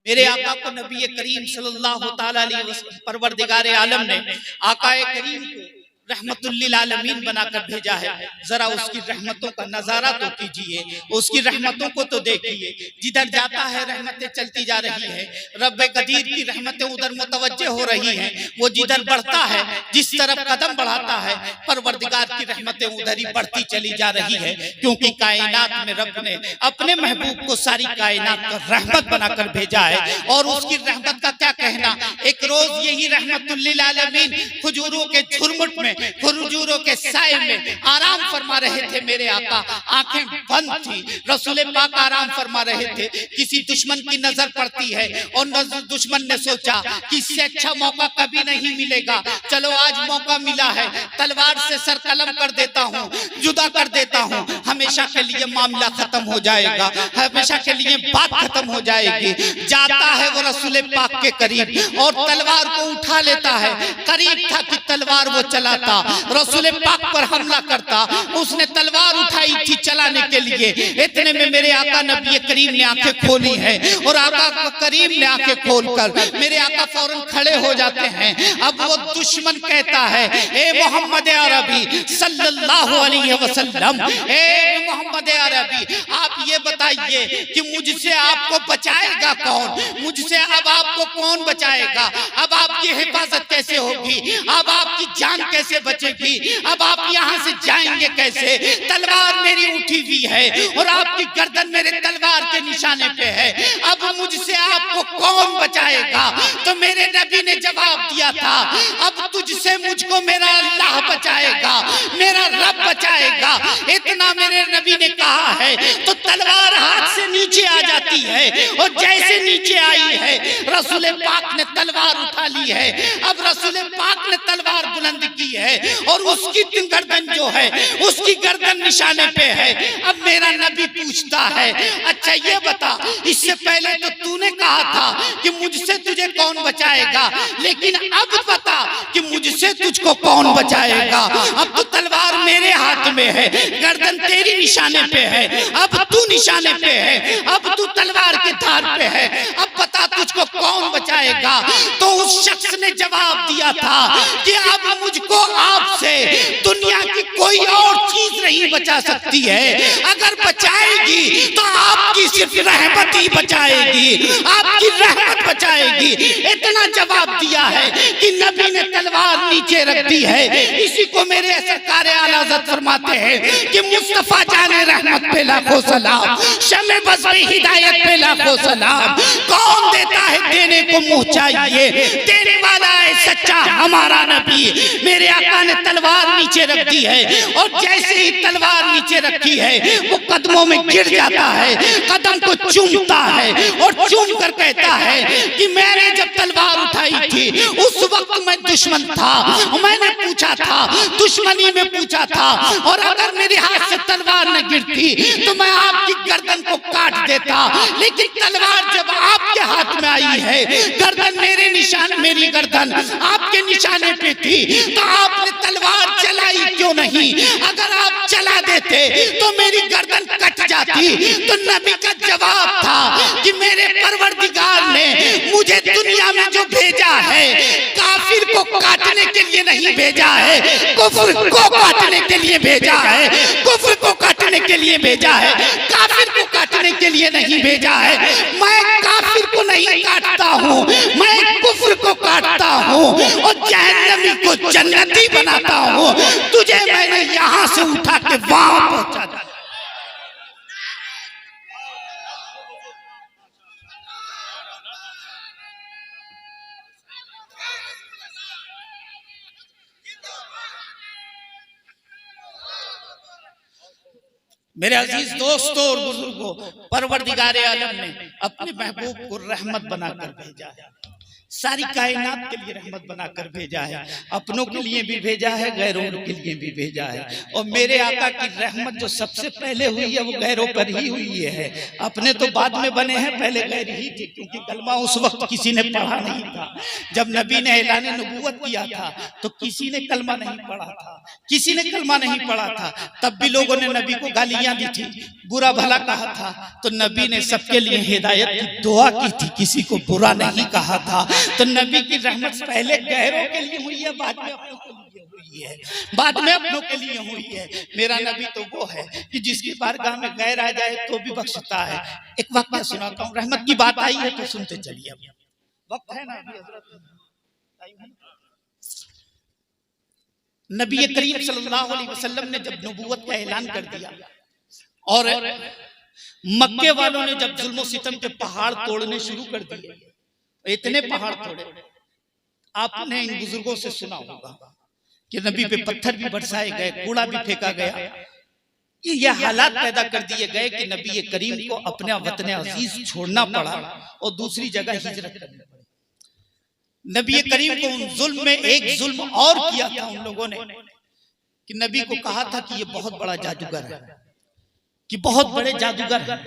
मेरे आका को नबी करीम सल्लल्लाहु ताला अलैहि वसल्लम परवरदिगार आलम ने आकाए करीम को रहमतुल्लिल आलमीन बनाकर भेजा है। जरा उसकी रहमतों का नजारा तो कीजिए, उसकी रहमतों को तो देखिए। जिधर जाता है रहमतें चलती जा रही है, रब्बे कदीर की रहमतें उधर मुतवज्जे हो रही हैं। वो जिधर बढ़ता है, जिस तरफ कदम बढ़ाता है, परवरदिगार की रहमतें उधर ही बढ़ती चली जा रही है। क्योंकि कायनात में रब ने अपने महबूब को सारी कायनात का रहमत बनाकर भेजा है। और उसकी रहमत का क्या कहना, एक रोज यही रहमतुल्लिल आलमीन खजूरों के झुरमुट में, खजूरों के साए में आराम फरमा रहे थे। मेरे आका आंखें बंद थी, रसूल पाक आराम फरमा रहे थे। किसी दुश्मन की नजर पड़ती है और दुश्मन ने सोचा कि इससे अच्छा मौका कभी नहीं मिलेगा, चलो आज मौका मिला है, तलवार से सर कलम कर देता हूँ, जुदा कर देता हूँ, हमेशा के लिए मामला खत्म हो जाएगा, हमेशा के लिए बात खत्म हो जाएगी। जाता है वो रसूल पाक के करीब और तलवार को उठा लेता है। करीब था कि तलवार वो चलाता, रसूल पाक पर हमला करता। उसने तलवार उठाई थी चलाने के लिए, इतने में मेरे आका नबी करीम ने आंखें खोली हैं। और आका करीम ने आंखें खोलकर मेरे आका फौरन खड़े हो जाते हैं। अब वो दुश्मन कहता है, ए मोहम्मद अरबी सल्लल्लाहु अलैहि वसल्लम, ए मोहम्मद अरबी, आप ये बताइए कि मुझसे आपको बचाएगा कौन, मुझसे अब आपको कौन बचाएगा, अब आपकी हिफाजत कैसे होगी, अब आपकी जान कैसे बचेगी, अब आप यहाँ से जाएंगे कैसे। तलवार मेरी उठी हुई है और आपकी गर्दन मेरे तलवार के निशाने पे है, अब मुझसे आपको कौन बचाएगा। तो मेरे नबी ने जवाब दिया था, अब तुझसे मुझको मेरा अल्लाह बचाएगा, मेरा रब बचाएगा। इतना मेरे नबी ने कहा है तो तलवार हाथ से नीचे आ जाती है और जैसे नीचे आई है रसूल पाक ने तलवार उठा ली है। अब रसूल पाक ने तलवार बुलंद की है और उसकी गर्दन जो है उसकी गर्दन निशाने पे है। अब मेरा नबी पूछता है, अच्छा ये बता, इससे पहले तो तूने कहा था कि मुझसे तुझे कौन बचाएगा, लेकिन अब बता कि मुझसे तुझको कौन बचाएगा। अब तो तलवार मेरे हाथ में है, गर्दन तेरी निशाने पे है, अब तू निशाने पे है, अब तू तलवार के धार पे है, अब बता तुझको कौन बचाएगा। तो उस शख्स ने जवाब दिया था कि अब मुझको आपसे दुनिया की कोई और चीज नहीं बचा सकती है, अगर बचाएगी तो आपकी सिर्फ रहमत ही बचाएगी, आपकी रहमत बचाएगी। इतना जवाब दिया है कि नबी ने तलवार नीचे रख दी है। इसी को मेरे सरकार आला हज़रत फरमाते हैं कि मुस्तफा जाने रहमत पे लाखों सलाम, शमे बस में हिदायत पे लाखों सलाम। कौन देता है देने को मुँह चाहिए, देने वाला है सच्चा हमारा नबी। मेरे आका ने तलवार नीचे रख दी है और जैसे ही तलवार नीचे रखी है वो कदमों में गिर जाता है, कदम को चूमता है और चूम कर कहता है कि मैंने जब तलवार उठाई थी उस वक्त मैं दुश्मन था, मैंने पूछा था, दुश्मनी में पूछा था, और अगर मेरे हाथ से तलवार न गिरती तो मैं आपकी गर्दन को काट देता, लेकिन तलवार जब आपके हाथ में आई है, गर्दन मेरे निशान, मेरी गर्दन आपके निशाने पे थी, तो आपने तलवार चलाई क्यों नहीं। अगर आप चला देते तो मेरी गर्दन कट जाती। तो नबी का जवाब था कि मेरे परवरदिगार ने मुझे दुनिया में जो भेजा है काफिर को काटने के लिए नहीं भेजा है, कुफ्र को काटने के लिए भेजा है, कुफ्र को काटने के लिए भेजा है, काफिर को काटने के लिए नहीं भेजा है। मैं काफिर को नहीं काटता हूँ, मैं कुफ्र को काटता हूँ और जहन्नमी को जन्नती बनाता हूँ। तुझे मैंने यहाँ से उठा के वहां पहुंचा दिया। मेरे अजीज दोस्तों और बुजुर्गों, परवरदिगार आलम ने अपने महबूब को रहमत बनाकर भेजा है। सारी कायनात के लिए रहमत बनाकर भेजा है, अपनों के लिए भी भेजा है, गैरों के लिए भी भेजा है। और मेरे आका की रहमत जो सबसे पहले हुई है वो गैरों पर ही हुई है। अपने तो बाद में बने हैं, पहले गैर ही थे, क्योंकि कलमा उस वक्त किसी ने पढ़ा नहीं था। जब नबी ने ऐलान नबूवत किया था तो किसी ने कलमा नहीं पढ़ा था, किसी ने कलमा नहीं पढ़ा था। तब भी लोगों ने नबी को गालियां दी थी, बुरा भला कहा था, तो नबी ने सबके लिए हिदायत की दुआ की थी, किसी को बुरा नहीं कहा था। तो नबी की रहमत पहले गैरों के लिए हुई है, बाद में अपनों के लिए हुई है, बाद में अपनों के लिए हुई है। मेरा नबी तो वो है कि जिसकी बारगाह में गैर आ जाए तो भी बख्शता है। एक वाकया सुनाता हूँ, रहमत की बात आई है तो सुनते चलिए। वक्त है ना अभी हजरत। नबी करीम सल्लल्लाहु अलैहि वसल्लम ने जब नबूवत का ऐलान कर दिया और मक्के वालों ने जब जुल्म सितम के पहाड़ तोड़ने शुरू कर दिए, इतने पहाड़ तोड़े। आपने इन बुजुर्गों से सुना होगा कि नबी पे पत्थर भी बरसाए गए, कूड़ा भी फेंका गया। ये हालात पैदा कर दिए गए कि नबी करीम को अपने वतन अजीज छोड़ना पड़ा और दूसरी जगह हिजरत करनी पड़ी। नबी करीम को उन जुल्म में एक जुल्म और किया था उन लोगों ने कि नबी को कहा था कि ये बहुत बड़ा जादूगर है, कि बहुत बड़े जादूगर है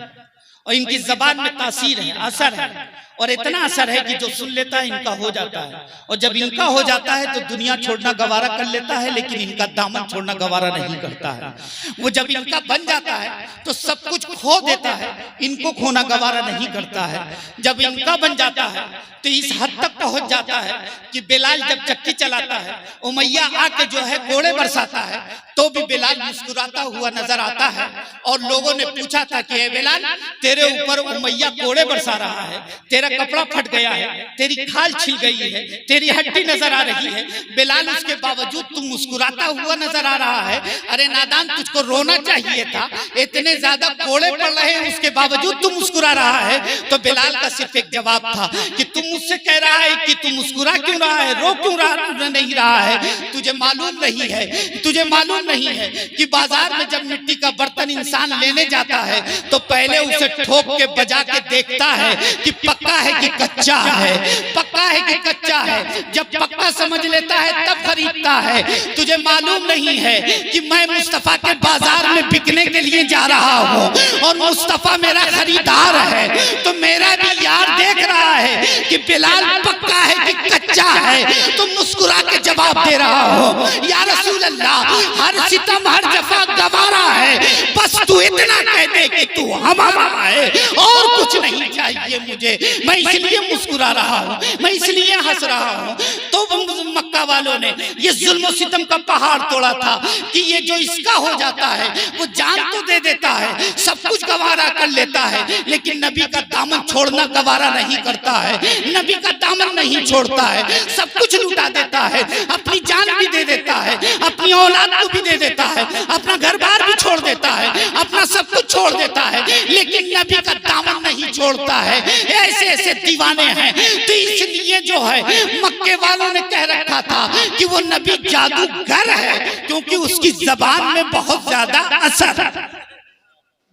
और इनकी जबान में तासीर है, असर है, और इतना असर है कि जो सुन लेता है इनका हो जाता है। और जब इनका हो जाता है तो दुनिया छोड़ना गवारा कर लेता है, लेकिन इनका दामन छोड़ना गवारा नहीं करता है। वो जब इनका बन जाता है तो सब कुछ खो देता है, इनको खोना गवारा नहीं करता है। जब इनका बन जाता है तो इस हद तक पहुंच जाता है कि बिलाल जब चक्की चलाता है, उमैया आके जो है कोड़े बरसाता है, तो भी बिलाल मुस्कुराता हुआ नजर आता है। और लोगों ने पूछा था कि ए बिलाल, तेरे ऊपर उमैया कोड़े बरसा रहा है, तेरा कपड़ा फट गया है, तेरी खाल छिल गई है, तेरी हड्डी नजर आ रही है, बिलाल उसके बावजूद तू मुस्कुराता हुआ नजर आ रहा है। अरे नादान, तुझको रोना चाहिए था, इतने ज्यादा कोड़े पड़ रहे हैं उसके बावजूद तू मुस्कुरा रहा है। तो बिलाल का सिर्फ एक जवाब था कि तुम मुझसे कह रहा है कि तू मुस्कुरा क्यों रहा है, रो क्यों नहीं रहा है? तुझे मालूम नहीं है, तुझे मालूम नहीं है कि बाजार में जब मिट्टी का बर्तन इंसान लेने जाता है तो पहले उसे ठोक के बजा के देखता है कि पक्का है कि कच्चा है, पक्का है कि कच्चा है। जब पक्का समझ लेता है तब खरीदता है। तुझे मालूम नहीं है कि मैं मुस्तफा के बाजार में बिकने के लिए जा रहा हूँ और मुस्तफा मेरा खरीदार है। तो मेरा भी यार देख रहा है कि बिलाल पक्का है कि कच्चा है, तो मुस्कुरा के जवाब दे रहा हो, या रसूल अल्लाह, हर सितम हर जफा गवारा है, बस तू इतना कह दे कि तू हमारा है, और कुछ नहीं चाहिए मुझे। मैं इसलिए मुस्कुरा रहा हूँ, मैं इसलिए हंस रहा हूँ। तो मक्का वालों ने ये जुल्म सितम का पहाड़ तोड़ा था कि ये जो इसका हो जाता है वो जान तो दे देता है, सब कुछ गवारा कर लेता है, लेकिन नबी का दामन छोड़ना गवारा नहीं करता है। नबी का दामन नहीं छोड़ता है, सब कुछ लुटा देता है, अपनी जान भी दे देता है, अपनी औलाद को भी दे देता है, अपना घर बार भी छोड़ देता है, अपना सब कुछ छोड़ देता है, लेकिन नबी का दामन नहीं छोड़ता है। ऐसे ऐसे दीवाने हैं। तो इसलिए जो है मक्के वालों ने कह रखा था कि वो नबी जादूगर है, क्योंकि उसकी जबान में बहुत ज्यादा असर है,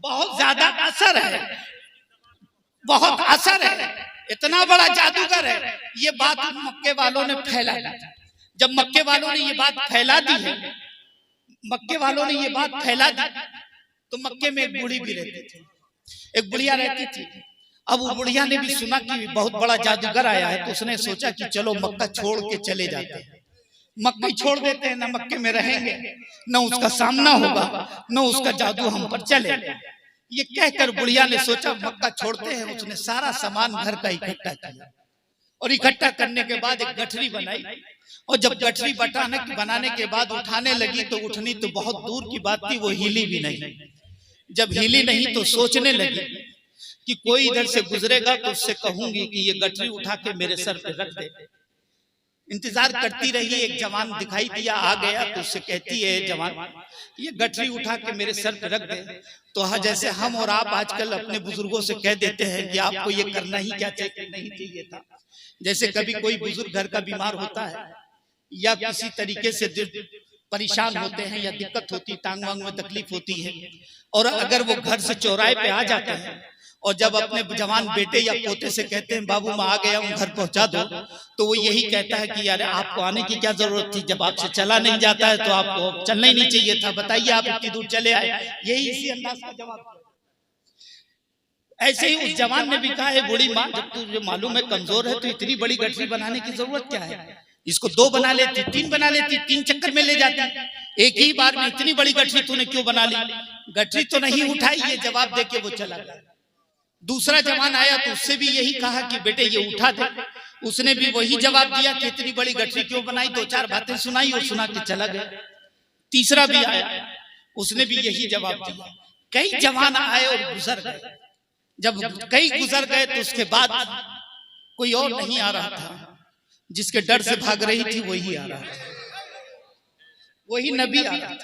बहुत ज्यादा असर है, बहुत असर है, इतना बड़ा जादूगर है। ये बात मक्के वालों ने फैला दी। जब मक्के वालों ने ये बात फैला दी है, मक्के वालों ने ये बात फैला दी, तो मक्के में एक बूढ़ी भी रहती थी, एक बुढ़िया रहती थी। अब वो बुढ़िया ने भी सुना कि बहुत बड़ा जादूगर आया है, तो उसने सोचा कि चलो मक्का छोड़ के चले जाते हैं, मक्का छोड़ देते हैं, ना मक्के में रहेंगे, न उसका सामना होगा, न उसका जादू हम पर चलेगा। ये कहकर बुढ़िया ने सोचा मक्का छोड़ते हैं। उसने सारा सामान घर का इकट्ठा किया और इकट्ठा करने के बाद एक गठरी बनाई, और जब गठरी बनाने के बाद उठाने लगी तो उठनी तो बहुत दूर की बात थी, वो हिली भी नहीं। जब हिली नहीं तो सोचने लगी कि कोई इधर से गुजरेगा तो उससे कहूंगी कि ये गठरी उठा के मेरे सर पे रख दे। इंतजार करती रही, एक जवान दिखाई दिया, आ गया, तो उससे कहती है जवान, ये गठरी उठा के मेरे सर पे रख दे। तो जैसे हम और आप आजकल अपने बुजुर्गों से कह देते हैं कि आपको ये करना ही क्या नहीं चाहिए था। जैसे कभी कोई बुजुर्ग घर का बीमार होता है या किसी तरीके से परेशान होते हैं या दिक्कत होती, टांग वांग में तकलीफ होती है, और अगर वो घर से चौराहे पे आ जाते हैं और जब अपने जवान बेटे या पोते से कहते हैं बाबू मैं आ गया हूँ घर पहुंचा दो, तो वो यही कहता है कि यार आपको आने की क्या जरूरत थी, जब आपसे चला नहीं जाता है तो आपको चलना ही नहीं चाहिए था, बताइए आप इतनी दूर चले आए। यही इसी अंदाज का जवाब। ऐसे ही उस जवान ने भी कहा है बूढ़ी माँ जब तुझे मालूम है कमजोर है तो इतनी बड़ी गठरी बनाने की जरूरत क्या है, इसको 2 बना लेती, 3 बना लेती, 3 चक्कर में ले जाती, एक ही बार में इतनी बड़ी गठरी तूने क्यों बना ली। गठरी तो नहीं उठाई, ये जवाब देके वो चला गया। दूसरा जवान आया तो उससे भी यही कहा कि बेटे ये उठा दे, उसने भी वही जवाब दिया कि इतनी बड़ी गठरी क्यों बनाई, 2-4 बातें सुनाई और सुना के चला गया। तीसरा भी आया, उसने भी यही जवाब दिया। कई जवान आए और गुजर गए। जब कई गुजर गए तो उसके बाद कोई और नहीं आ रहा था, जिसके डर से भाग रही थी वही आ रहा था, वही नबी आ रहा था,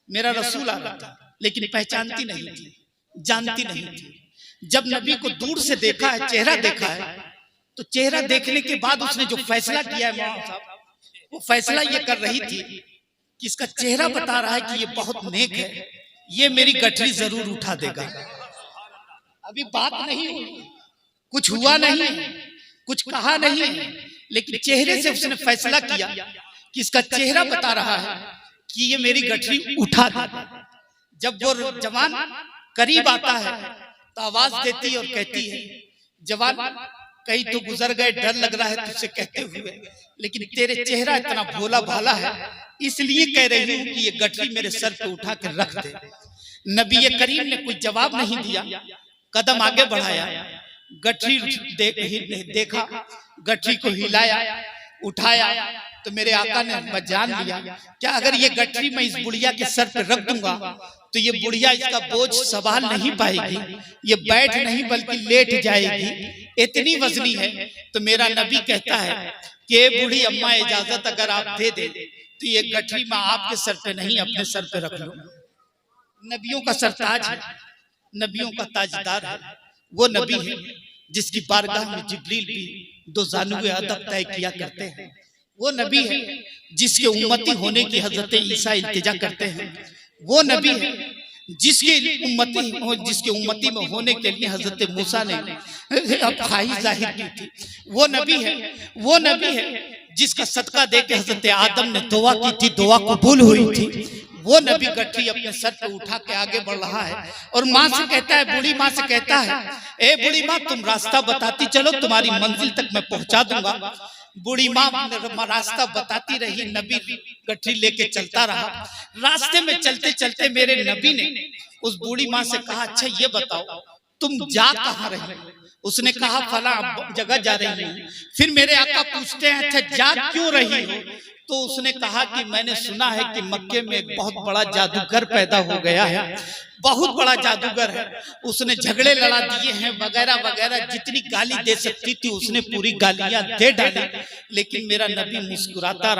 मेरा रसूल आ रहा था, लेकिन पहचानती नहीं थी, जानती नहीं थी। जब नबी को दूर से देखा है, चेहरा देखा है, तो चेहरा देखने के बाद उसने जो फैसला किया है मौलाना साहब, वो फैसला ये कर रही थी कि इसका चेहरा बता रहा है कि ये बहुत नेक है, ये मेरी गठरी जरूर उठा देगा। अभी बात नहीं हुई, कुछ हुआ नहीं, कुछ कहा नहीं, लेकिन चेहरे से उसने फैसला किया कि इसका चेहरा बता रहा है कि ये मेरी गठरी उठा देगा। जब वो जवान करीब आता है तो आवाज देती और कहती है जवान कहीं तो गुजर गए, डर लग रहा है तुझसे कहते हुए, लेकिन तेरे चेहरा इतना भोला भाला है इसलिए कह रही हूँ कि ये गठरी मेरे सर पे उठा कर रख दे। नबी करीम ने कोई जवाब नहीं दिया, कदम आगे बढ़ाया, गठरी देखा, गठरी को हिलाया, उठाया, तो मेरे आका ने जान लिया क्या अगर ये गठरी मैं इस बुढ़िया के सर पे रख दूंगा तो ये बुढ़िया इसका बोझ संभाल नहीं पाएगी, ये बैठ नहीं बल्कि लेट जाएगी, इतनी वजनी है। तो मेरा नबी कहता है कि बूढ़ी अम्मा इजाजत अगर आप दे दे तो ये गठरी मैं आपके सर पे नहीं अपने सर पे रख लूं। नबियों का सरताज है, नबियों का ताजदार है, वो नबी है जिसकी बारगाह में जिब्रील भी 2 जानुए अदब तय किया करते हैं। वो नबी है जिसके उम्मती होने की हजरत ईसा इल्तिजा करते हैं। वो नबी है जिसके उम्मती में होने के लिए हजरत मूसा ने अब ख्वाहिश जाहिर की थी। वो नबी है जिसका सदका दे के हजरत आदम ने दुआ की थी, दुआ कबूल हुई थी। वो नबी गठरी अपने सर पे उठा के आगे बढ़ रहा है और माँ से कहता है, बूढ़ी माँ से कहता है, ए बूढ़ी माँ तुम रास्ता बताती चलो, तुम्हारी मंजिल तक मैं पहुंचा दूंगा। बूढ़ी माँ रास्ता बताती रही, नबी गठरी लेके चलता रहा। रास्ते में चलते चलते मेरे नबी ने उस बूढ़ी माँ से कहा अच्छा ये बताओ तुम जा कहाँ रही। उसने कहा फला जगह जा रही हूँ। फिर मेरे आका पूछते हैं अच्छा जा क्यों रही हो, तो उसने कहा कि मैंने सुना है कि मक्के में एक बहुत बड़ा जादूगर पैदा हो गया है, बहुत बड़ा जादूगर है, उसने झगड़े लड़ा दिए हैं वगैरह वगैरह, जितनी गाली दे सकती थी उसने पूरी गालियां दे डाली। लेकिन मेरा नबी मुस्कुराता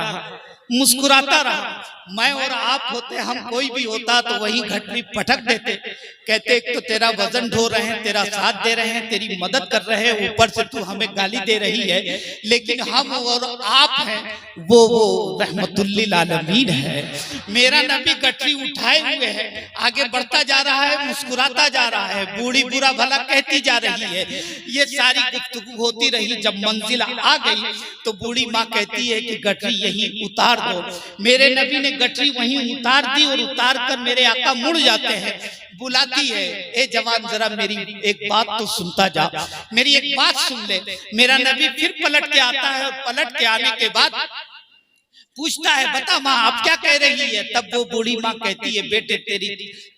रहा। मैं और आप होते, हम कोई भी होता तो वही गठरी पटक देते, कहते एक तो तेरा वजन ढो रहे हैं, तेरा साथ दे रहे हैं, तेरी मदद कर रहे हैं, ऊपर से तू हमें गाली दे रही है। लेकिन हम और आप हैं वो रहमतुल्लिल आलमीन है। मेरा नबी गठरी उठाए हुए है, आगे बढ़ता जा रहा है, मुस्कुराता जा रहा है, बूढ़ी बुरा भला कहती जा रही है। ये सारी गुफ्तगू होती रही। जब मंजिल आ गई तो बूढ़ी माँ कहती है कि गठरी यहीं उतार दो। मेरे नबी ने गठरी वहीं उतार दी और उतार कर मेरे आका मुड़ जाते हैं। बुलाती है, ए जवान जरा मेरी एक बात तो सुनता जा, मेरी एक बात सुन ले। मेरा नबी फिर पलट के आता है और पलट के आने के बाद पूछता है बता माँ आप क्या कह रही है। तब वो बूढ़ी माँ कहती है बेटे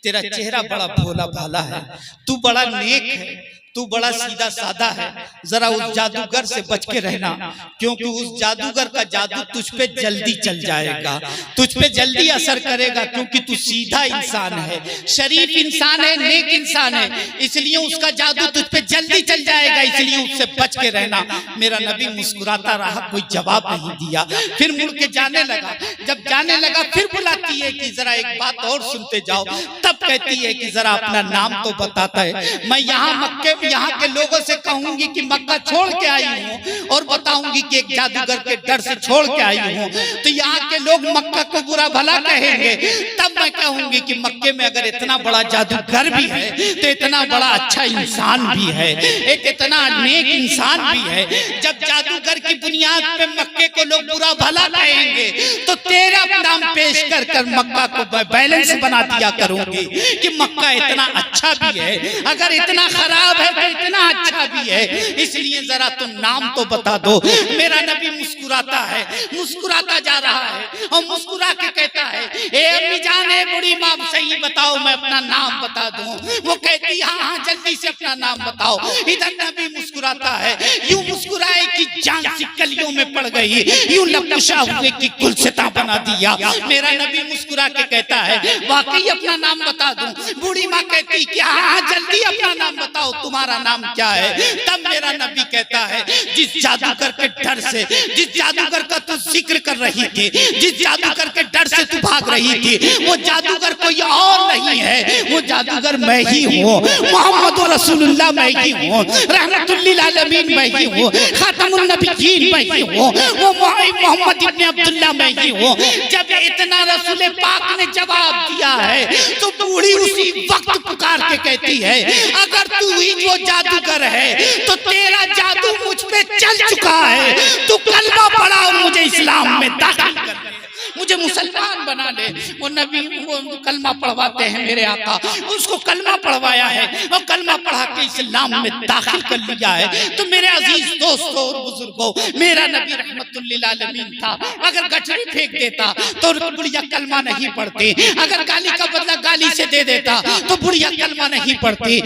तेरा चेहरा बड़ा भोला भाला है, तू बड़ा नेक है, तू बड़ा सीधा साधा है, जरा उस जादूगर से बच के रहना, क्योंकि उस जादूगर का जादू तुझ पे जल्दी चल जाएगा, तुझ पे जल्दी असर करेगा, क्योंकि तू सीधा इंसान है, शरीफ इंसान है, नेक इंसान है, इसलिए उसका जादू तुझ पे जल्दी चल जाएगा, इसलिए उससे बच के रहना। मेरा नबी मुस्कुराता रहा, कोई जवाब नहीं दिया। फिर मुड़ के जाने लगा। जब जाने लगा फिर बुलाती है कि जरा एक बात और सुनते जाओ। तब कहती है कि जरा अपना नाम तो बताता है। मैं यहाँ मक्के यहाँ के लोगों से कहूंगी कि मक्का छोड़ के आई हूँ और बताऊंगी कि एक जादूगर के डर से छोड़ के आई हूँ, तो यहाँ के लोग मक्का को बुरा भला कहेंगे। तब मैं कहूंगी कि मक्के में अगर इतना बड़ा जादूगर भी है तो इतना बड़ा अच्छा इंसान भी है, एक इतना नेक इंसान भी है। जब जादूगर की बुनियाद पे मक्के को लोग बुरा भला कहेंगे तो तेरा नाम पेश कर कर मक्का को बैलेंस बना दिया करूंगी कि मक्का इतना अच्छा भी है, अगर इतना खराब है तो इतना अच्छा भी है। इसलिए जरा तुम नाम तो बता दो। मेरा नबी मुस्कुराता है, मुस्कुराता जा रहा है और मुस्कुरा के कहता है, ए अम्मी जान, ए बूढ़ी माँ, सही बताओ मैं अपना नाम बता दूं। वो कहती हाँ हाँ जल्दी से अपना नाम बताओ। इधर नबी मुस्कुराता है, यूं मुस्कुराए कि जान सी कलियों में पड़ गई, यूं लबकुशा हुए कि गुलसिता बना दिया। मेरा नबी मुस्कुरा के कहता है, वाकई अपना नाम बता दूं? बूढ़ी माँ कहती कि हाँ जल्दी अपना नाम बताओ, तुम्हारा नाम क्या है? तब मेरा नबी कहता है, जिस जादूगर के डर से, जिस जादूगर का तू जिक्र कर रही थी, जिस जादूगर के डर से तू भाग रही थी, वो जादूगर कोई और नहीं है, वो जादूगर मैं ही हूँ, मोहम्मद रसूलुल्लाह मैं ही हूँ, रहमतुल लिल आलमीन मैं ही हूँ, खातमुन नबिय्यीन मैं ही हूँ, वो मोहम्मद इब्न अब्दुल्लाह मैं ही हूँ। जब इतना रसूल पाक ने जवाब दिया है तो बूढ़ी उसी वक्त पुकार के कहती है, अगर तू ही वो जादूगर है तो तेरा जादू मुझ पे चल चुका है, तू कलमा पढ़ा और मुझे इस्लाम में दाखिल कर दे, मुझे मुसलमान बना ले। वो नबी वो कलमा पढ़वाते हैं मेरे आका, उसको कलमा पढ़वाया है और कलमा पढ़ा के इस्लाम में दाखिल कर लिया है। तो मेरे अजीज दोस्तों और बुजुर्गों, मेरा नबी रहमतुल लिल आलमीन था। अगर गठरी फेंक देता तो बुढ़िया कलमा नहीं पढ़ती, अगर गाली का बदला गाली से दे देता तो बुढ़िया कलमा नहीं पढ़ती,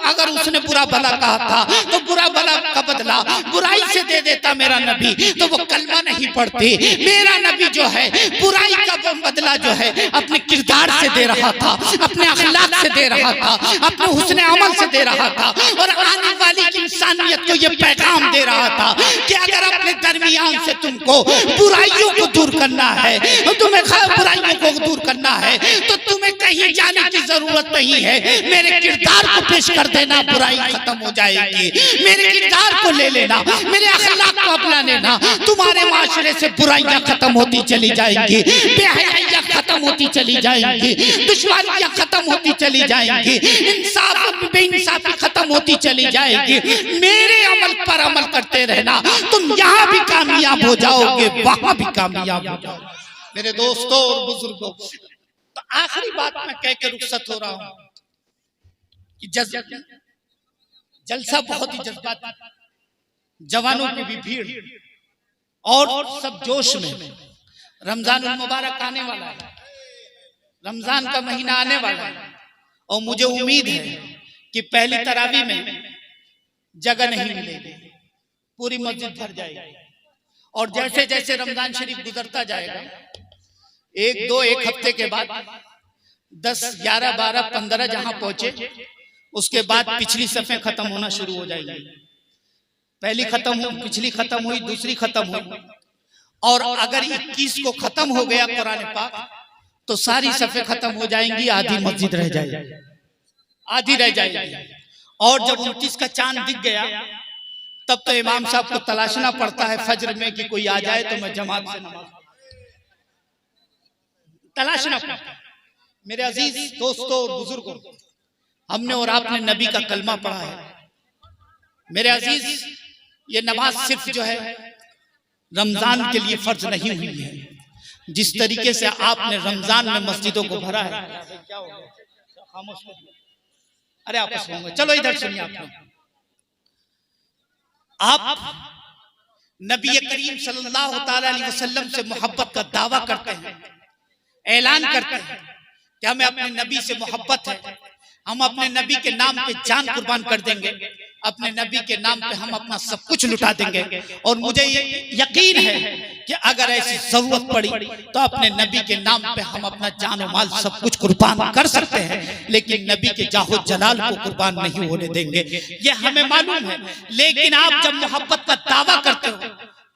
अगर उसने बुरा भला कहा था तो बुरा भला का बदला बुराई से दे देता मेरा नबी, तो वो कलमा नहीं पढ़ती। मेरा नबी जो है बुराई का बदला जो है अपने किरदार से दे रहा था, अपने अखलाक से दे रहा था, अपने हुस्ने अमल से दे रहा था, और आने वाली इंसानियत को ये पैगाम दे रहा था कि अगर अपने दरमियान से तुमको बुराइयों को दूर करना है, तुम्हें बुराइयों को दूर करना है, तो तुम्हें कहीं जाने की जरूरत नहीं है, मेरे किरदार को पेश कर देना, बुराई खत्म हो जाएगी। मेरे किरदार को ले लेना, मेरे अखलाक को अपना लेना, तुम्हारे माशरे से बुराइयां खत्म होती चली जाएंगी, बेहयाइयां खत्म होती चली जाएंगी, दुश्मनियां खत्म होती चली जाएंगी, इंसाफ बेइंसाफी खत्म होती चली जाएगी। मेरे अमल पर अमल करते रहना, तुम यहाँ भी कामयाब हो जाओगे, वहां भी कामयाब हो जाओगे। मेरे दोस्तों और बुजुर्गों, तो आखिरी बात मैं कह के रुखसत हो रहा हूँ कि जलसा बहुत ही जज्बाती, जवानों की भी भीड़ और सब जोश में। रमजान मुबारक आने वाला है, रमजान का महीना आने वाला है, और मुझे उम्मीद है कि पहली तरावी में जगह नहीं मिलेगी, पूरी मस्जिद भर जाएगी। और जैसे जैसे रमजान शरीफ गुजरता जाएगा, एक हफ्ते के बाद 10, 11, 12, 15 जहां पहुंचे, उसके बाद पिछली सफ़ें खत्म होना शुरू हो जाएगी। पहली खत्म हुई, पिछली खत्म हुई, दूसरी खत्म हुई, और अगर 21 को खत्म हो गया कुरान पाक, तो सारी सफ़ें खत्म हो जाएंगी, आधी मस्जिद रह जाएगी, आधी रह जाएगी। और जब 29 का चांद दिख गया, तब तो इमाम साहब को तलाशना पड़ता है फजर में कि कोई आ जाए तो मैं जमात से नमाज तलाशना पड़ता है। मेरे अजीज दोस्तों और बुजुर्गों, हमने और आपने नबी का कलमा पढ़ा है। मेरे अजीज, ये नमाज सिर्फ जो है रमजान के लिए फर्ज नहीं हुई है। जिस तरीके से आपने रमजान में मस्जिदों को भरा है, क्या हो गया? खामोश, अरे आपस में होंगे, चलो इधर सुनिए। आप नबी करीम सल्लल्लाहु अलैहि वसल्लम से मोहब्बत का दावा करते हैं, ऐलान करते हैं कि हमें अपने नबी से मोहब्बत है, हम अपने नबी के नाम पे जान कुर्बान कर देंगे, अपने नबी के नाम पे हम अपना सब कुछ लुटा देंगे। और मुझे ये यकीन है कि अगर ऐसी जरूरत पड़ी तो अपने नबी के नाम पे हम अपना जान और माल सब कुछ कुर्बान कर सकते हैं, लेकिन नबी के जाहो जलाल को कुर्बान नहीं होने देंगे, ये हमें मालूम है। लेकिन आप जब मोहब्बत का दावा करते हो,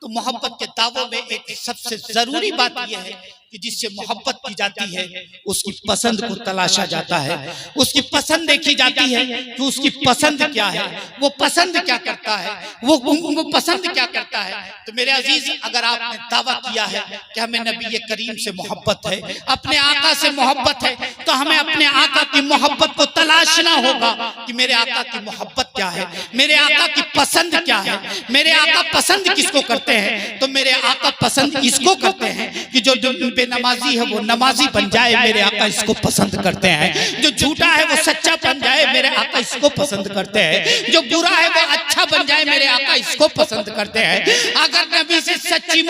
तो मोहब्बत के दावों में एक सबसे जरूरी बात यह है कि जिससे मोहब्बत की जाती है उसकी पसंद को तलाशा जाता है, उसकी पसंद देखी जाती है कि उसकी पसंद क्या है, वो पसंद क्या करता है, वो पसंद क्या करता है। तो मेरे अजीज, अगर आपने दावा किया है कि हमें नबी करीम से मोहब्बत है, अपने आका से मोहब्बत है, तो हमें अपने आका की मोहब्बत को तलाशना होगा कि मेरे आका की मोहब्बत क्या है, मेरे आका की पसंद क्या है, मेरे आका पसंद किसको करते हैं। तो मेरे आका पसंद इसको करते हैं कि जो बेनमाजी है वो नमाजी बन जाए, मेरे आका इसको पसंद करते हैं। जो झूठा है वो सच्चा बन जाए, मेरे आका इसको पसंद करते हैं। जो बुरा है वो अच्छा बन जाए, मेरे आका इसको पसंद करते हैं। अगर नबी से सच्ची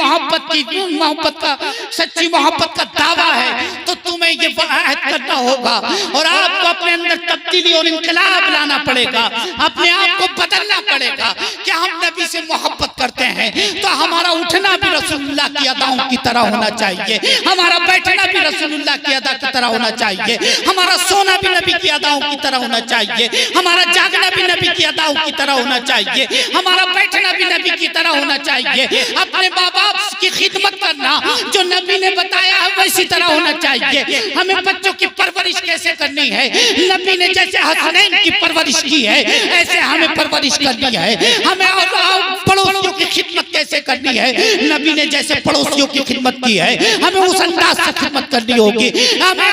मोहब्बत का दावा है तो तुम्हें ये वायद करना होगा और आपको अपने अंदर तब्दीली और इनकलाब लाना पड़ेगा, अपने आप को बदलना पड़ेगा कि हम नबी से मोहब्बत करते हैं तो हमारा उठना भी रसूलुल्लाह की अदाओं की तरह होना चाहिए, हमारा बैठना भी रसूलुल्लाह की अदा की तरह होना चाहिए, हमारा सोना भी नबी की अदाओं की तरह होना चाहिए, हमारा जागना भी नबी की अदाओं की तरह होना चाहिए, हमारा बैठना भी नबी की तरह होना चाहिए। अपने माँ बाप की खिदमत करना जो नबी ने बताया है वैसी तरह होना चाहिए। हमें बच्चों की परवरिश कैसे करनी है, नबी ने जैसे हसनैन की परवरिश की है ऐसे हमें परवरिश करनी है। हमें पड़ोसियों की खिदमत कैसे करनी है, नबी ने जैसे पड़ोसियों की खिदमत की है हमें उस अंदाज से खिदमत करनी होगी। हमें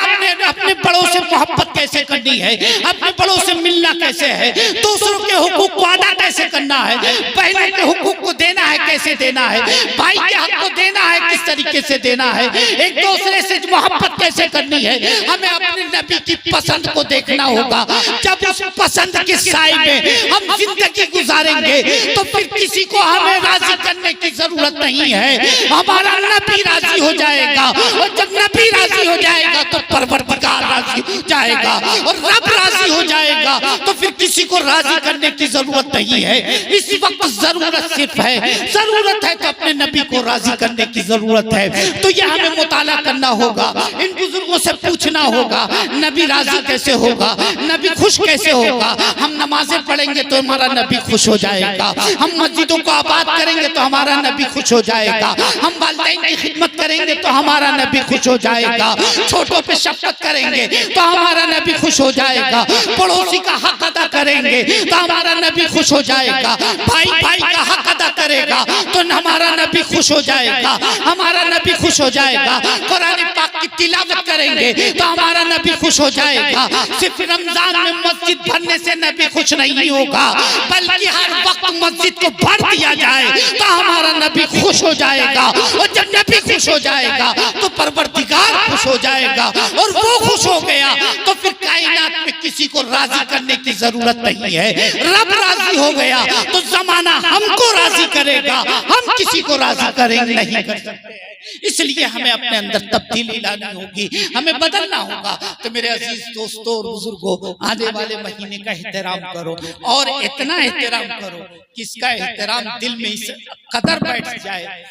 अपने बड़ों से मोहब्बत कैसे करनी है, अपने बड़ों से मिलना कैसे है, दूसरों के हुकूक को अदा कैसे करना है, बहनों के हुकूक को देना है कैसे देना है, भाई के हक को देना है किस तरीके से देना है, एक दूसरे से मोहब्बत कैसे करनी है। हमें अपने नबी की पसंद को देखना होगा। जब उस पसंद के साए में हम जिंदगी गुजारेंगे तो फिर किसी को हमें राजी करने की जरूरत नहीं है, हमारा नबी राजी हो जाएगा और जब नबी राजी हो जाएगा तो परवरदिगार राजी हो जाएगा और रब राजी हो जाएगा तो फिर किसी को राजी करने की जरूरत नहीं है। इस वक्त जरूरत सिर्फ है, जरूरत है तो अपने नबी को राजी करने की जरूरत है। तो ये हमें मुताला करना होगा, इन बुजुर्गों से पूछना होगा नबी राजी कैसे होगा, नबी खुश कैसे होगा। हम नमाजें पढ़ेंगे तो हमारा नबी खुश हो जाएगा, हम मस्जिदों को आबाद करेंगे तो हमारा नबी खुश हो जाएगा, हम वालिदैन की खिदमत करेंगे तो हमारा नबी खुश हो जाएगा, छोटों पे शफकत करेंगे तो हमारा नबी खुश हो जाएगा, पड़ोसी का हक अदा करेंगे तो हमारा नबी खुश हो जाएगा, भाई भाई का हक अदा करेगा तो हमारा नबी खुश हो जाएगा, हमारा नबी खुश हो जाएगा। कुरान पाक की तिलावत करेंगे तो हमारा नबी खुश हो जाएगा। सिर्फ रमजान में मस्जिद भरने से नबी खुश नहीं होगा, बल्कि हर वक्त मस्जिद को भर दिया जाए तो हमारा नबी खुश हो जाएगा और जब नबी खुश हो जाएगा तो परवरदिगार खुश हो जाएगा और वो खुश हो गया तो फिर कायनात में किसी को राजी करने की जरूरत नहीं है। रब राजी हो गया तो जमाना हमको राजी करेगा, हम किसी को राजी करेंगे नहीं कर सकते। इसलिए हमें अपने अंदर तब्दीली लानी होगी, हमें बदलना होगा। तो मेरे अजीज दोस्तों और बुजुर्गों, आने वाले महीने का एहतराम करो और इतना एहतराम करो कि इसका एहतराम दिल में इस कदर बैठ जाए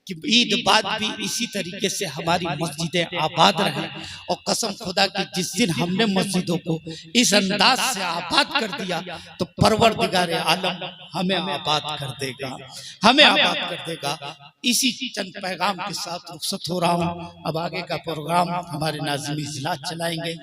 कि ईद बाद भी इसी तरीके से हमारी मस्जिदें आबाद रहें। और कसम खुदा की जिस दिन हमने मस्जिदों को इस अंदाज से आबाद कर दिया तो परवरदिगार आलम हमें आबाद कर देगा, हमें आबाद कर देगा। इसी चंद पैगाम के साथ रुखसत हो रहा हूँ। अब आगे का प्रोग्राम हमारे नाज़िम इजलास चलाएंगे।